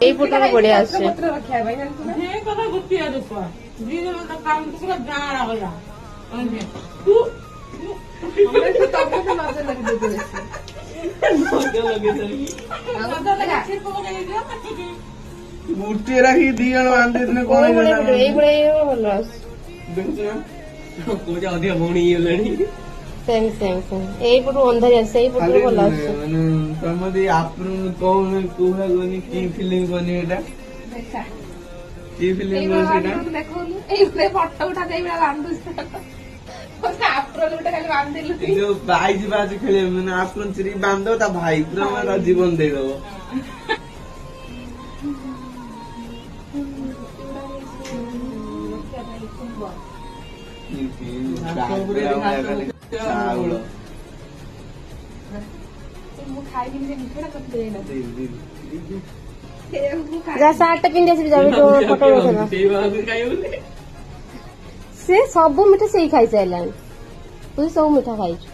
এই ফটোটা বঢ়িয়া আছে মূর্তি রাখি ଦି ଜଣ ବାନ୍ଧିଥିଲେ କଣ এইগুলো ଭଲ ଆସୁଛି କହୁଛ ଅଧିକ ଭଉଣୀ ହେଇଗଲାଣି। ସେମ୍ ସେମ୍ ସେମ୍ ଏଇପଟୁ ଅନ୍ଧାରିଆ ସେଇପଟରୁ ଭଲ ଆସୁଛି। ମାନେ ତମେ ଆପଣ କହୁନ କୁହା କହୁନି କି ଫିଲ୍ମ କନି ଏଇଟା କି ଫିଲ୍ମ ସେଇଟା ଯୋଉ ବାଇଜ ବାଜ ଖେଳିବ ମାନେ ଆପଣ ଚିରି ବାନ୍ଧ ତା ଭାଇ ପୁରା ଜୀବନ ଦେଇଦବ। ଯା ସାର୍ଟଟା ପିନ୍ଧି ଆସିବି ଯାବି ଫଟୋ ଉଠେଇବା ସେ ସବୁ ମିଠା ସେଇ ଖାଇସାରିଲାଣି ତୁ ସବୁ ମିଠା ଖାଇଛୁ।